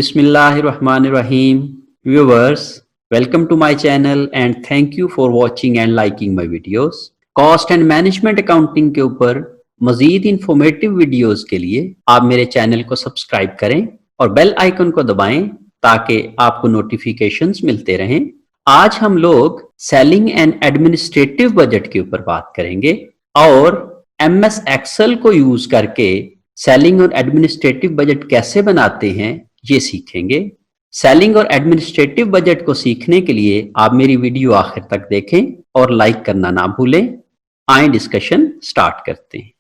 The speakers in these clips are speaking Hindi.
Bismillahirrahmanirrahim. Viewers, welcome to my channel and thank you for watching and liking my videos. Cost and management accounting के ऊपर मजीद इंफॉर्मेटिव वीडियोस के लिए आप मेरे चैनल को सब्सक्राइब करें और बेल आइकन को दबाएं ताकि आपको नोटिफिकेशंस मिलते रहें। आज हम लोग सेलिंग एंड एडमिनिस्ट्रेटिव बजट के ऊपर बात करेंगे और एमएस एक्सेल को यूज करके सेलिंग और एडमिनिस्ट्रेटिव बजट कैसे बनाते हैं ये सीखेंगे। सेलिंग और एडमिनिस्ट्रेटिव बजट को सीखने के लिए आप मेरी वीडियो आखिर तक देखें और लाइक करना ना भूलें। आए डिस्कशन स्टार्ट करते हैं।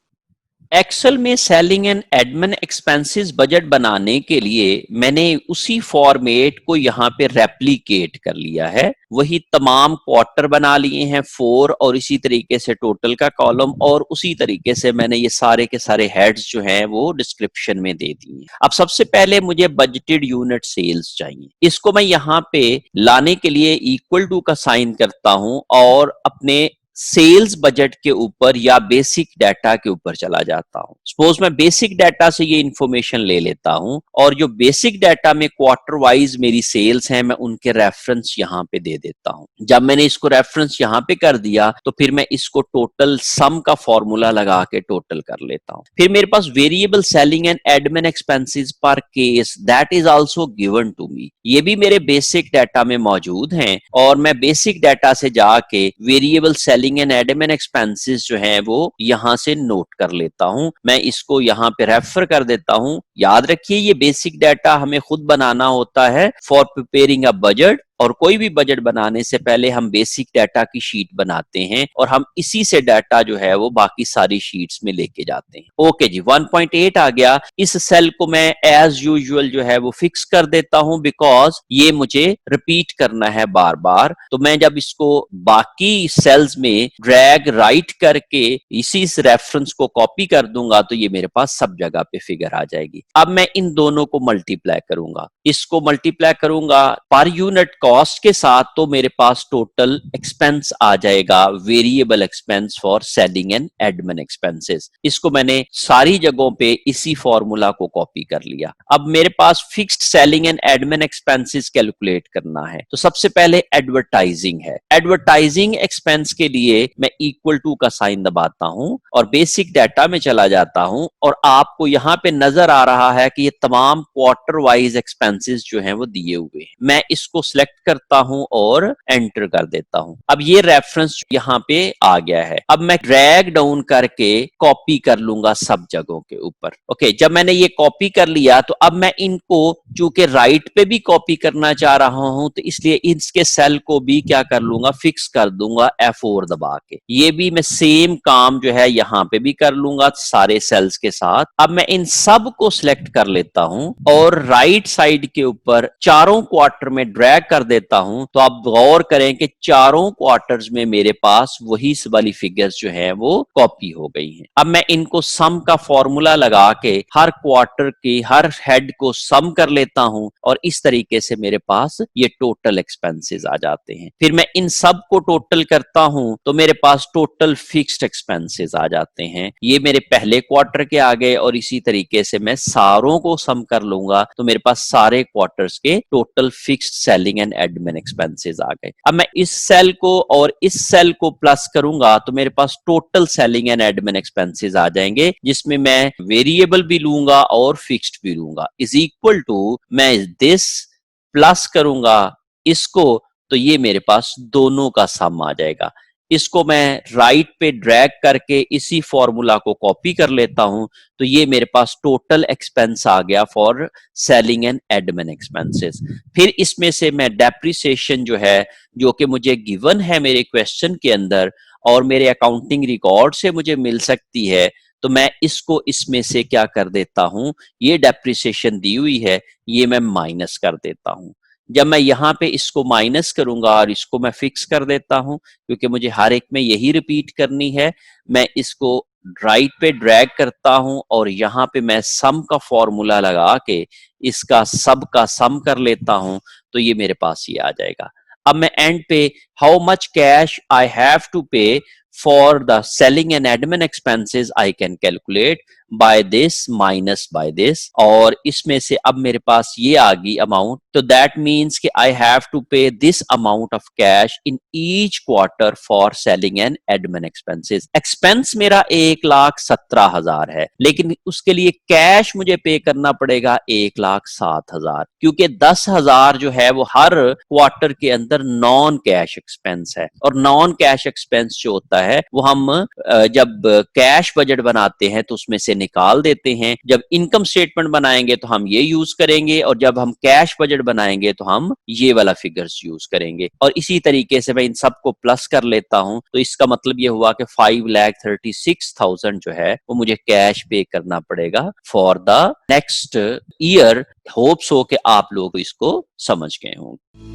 एक्सेल में selling and admin expenses budget बनाने के लिए मैंने उसी फॉर्मेट को यहाँ पे रेप्लिकेट कर लिया है। वही तमाम क्वार्टर बना लिए हैं 4 और इसी तरीके से टोटल का कॉलम और उसी तरीके से मैंने ये सारे के सारे हेड्स जो हैं वो डिस्क्रिप्शन में दे दिए। अब सबसे पहले मुझे बजटेड यूनिट सेल्स चाहिए। इसको मैं यहाँ पे लाने के लिए इक्वल टू का साइन करता हूं और अपने सेल्स बजट के ऊपर या बेसिक डाटा के ऊपर चला जाता हूं। सपोज मैं बेसिक डाटा से ये इंफॉर्मेशन ले लेता हूं और जो बेसिक डाटा में क्वार्टर वाइज मेरी सेल्स हैं मैं उनके रेफरेंस यहां पे दे देता हूं। जब मैंने इसको रेफरेंस यहां पे कर दिया तो फिर मैं इसको टोटल सम का फॉर्मूला लगा के टोटल कर लेता हूं। फिर मेरे पास variable selling and admin expenses पर case that is also given to me. ये भी मेरे बेसिक डाटा में मौजूद हैं और मैं बेसिक डाटा से जाके variable selling and admin expenses जो हैं वो यहां से नोट कर लेता हूं। मैं इसको यहां पे रेफर कर देता हूं। याद रखिए ये बेसिक डाटा हमें खुद बनाना होता है फॉर प्रिपेयरिंग अ बजट, और कोई भी बजट बनाने से पहले हम बेसिक डाटा की शीट बनाते हैं और हम इसी से डाटा जो है वो बाकी सारी शीट्स में लेके जाते हैं। ओके जी, 1.8 आ गया। इस सेल को मैं एज यूजुअल जो है वो फिक्स कर देता हूं बिकॉज ये मुझे रिपीट करना है बार बार। तो मैं जब इसको बाकी सेल्स में ड्रैग राइट करके इसी रेफरेंस को कॉपी कर दूंगा तो ये मेरे पास सब जगह पे फिगर आ जाएगी। अब मैं इन दोनों को मल्टीप्लाई करूंगा, इसको मल्टीप्लाई करूंगा पर यूनिट कॉस्ट के साथ, तो मेरे पास टोटल एक्सपेंस आ जाएगा variable expense for selling and admin expenses. इसको मैंने सारी जगहों पे इसी फॉर्मूला को कॉपी कर लिया। अब मेरे पास fixed selling and admin expenses calculate करना है। तो सबसे पहले एडवर्टाइजिंग है। एडवर्टाइजिंग एक्सपेंस के लिए मैं इक्वल टू का साइन दबाता हूं और बेसिक डाटा में चला जाता हूं और आपको यहां पे नजर आ रहा है कि ये तमाम क्वार्टर वाइज एक्सपेंसेस जो हैं वो दिए हुए हैं। मैं इसको सिलेक्ट करता हूं और एंटर कर देता हूं। अब ये रेफरेंस यहां पे आ गया है। अब मैं ड्रैग डाउन करके कॉपी कर लूंगा सब जगहों के ऊपर। ओके, जब मैंने ये कॉपी कर लिया तो अब मैं इनको चूंकि राइट पे भी कॉपी करना चाह रहा हूं तो इसलिए इसके सेल को भी क्या कर लूंगा, फिक्स कर दूंगा F4 दबा के। ये भी मैं सेम काम जो है यहां पे भी कर लूंगा सारे सेल्स के साथ। अब मैं इन सब को सिलेक्ट कर लेता हूं और राइट साइड के ऊपर चारों क्वार्टर में ड्रैग कर देता हूं। तो आप गौर करें कि चारों क्वार्टर्स में मेरे पास वही वाली फिगर्स जो हैं वो कॉपी हो गई हैं। अब मैं इनको सम का फॉर्मूला लगा के हर क्वार्टर की हर हेड को सम कर लेता हूं और इस तरीके से मेरे पास ये टोटल एक्सपेंसेस आ जाते हैं। फिर मैं इन सब को टोटल करता हूं तो मेरे पास टोटल फिक्स्ड एक्सपेंसेस आ जाते हैं। ये मेरे पहले क्वार्टर के आ गए और इसी तरीके से मैं सारों को सम कर लूंगा तो मेरे पास सारे क्वार्टर्स के total fixed selling and admin expenses आ गए। अब मैं इस सेल को और इस सेल को प्लस करूंगा तो मेरे पास total selling and admin expenses आ जाएंगे जिसमें मैं वेरिएबल भी लूंगा और फिक्स्ड भी लूंगा। इज इक्वल टू मैं दिस प्लस करूंगा इसको तो ये मेरे पास दोनों का सम आ जाएगा। इसको मैं राइट पे ड्रैग करके इसी फॉर्मूला को कॉपी कर लेता हूं तो ये मेरे पास टोटल एक्सपेंस आ गया for selling and admin expenses. फिर इसमें से मैं डेप्रिसिएशन जो है जो कि मुझे गिवन है मेरे क्वेश्चन के अंदर और मेरे अकाउंटिंग रिकॉर्ड से मुझे मिल सकती है, तो मैं इसको इसमें से क्या कर देता हूं, ये डेप्रिसिएशन दी हुई है ये मैं माइनस कर देता हूं। जब मैं यहां पे इसको माइनस करूंगा और इसको मैं फिक्स कर देता हूं क्योंकि मुझे हर एक में यही रिपीट करनी है, मैं इसको राइट पे ड्रैग करता हूं और यहां पे मैं सम का फॉर्मूला लगा के इसका सब का सम कर लेता हूं तो ये मेरे पास ही आ जाएगा। अब मैं and pay how much cash I have to pay for the selling and admin expenses I can calculate by this minus by this, और इसमें से अब मेरे पास ये आ गई अमाउंट, तो दैट मीन्स कि आई हैव टू पे this amount of cash in each quarter for selling and admin expenses. Expense मेरा 1,17,000 है, लेकिन उसके लिए कैश मुझे पे करना पड़ेगा 1,07,000, क्योंकि 10,000 जो है वो हर क्वार्टर के अंदर नॉन कैश एक्सपेंस है, और नॉन कैश एक्सपेंस जो होता है वो हम जब कैश बजट बनाते हैं तो उसमें से निकाल देते हैं, जब इनकम स्टेटमेंट बनाएंगे तो हम ये यूज करेंगे, और जब हम कैश बजट बनाएंगे तो हम ये वाला फिगर्स यूज करेंगे। और इसी तरीके से मैं इन सबको प्लस कर लेता हूं, तो इसका मतलब ये हुआ कि 5,36,000 जो है वो मुझे कैश पे करना पड़ेगा for the next year. Hope so कि आप लोग इसको समझ गए होंगे।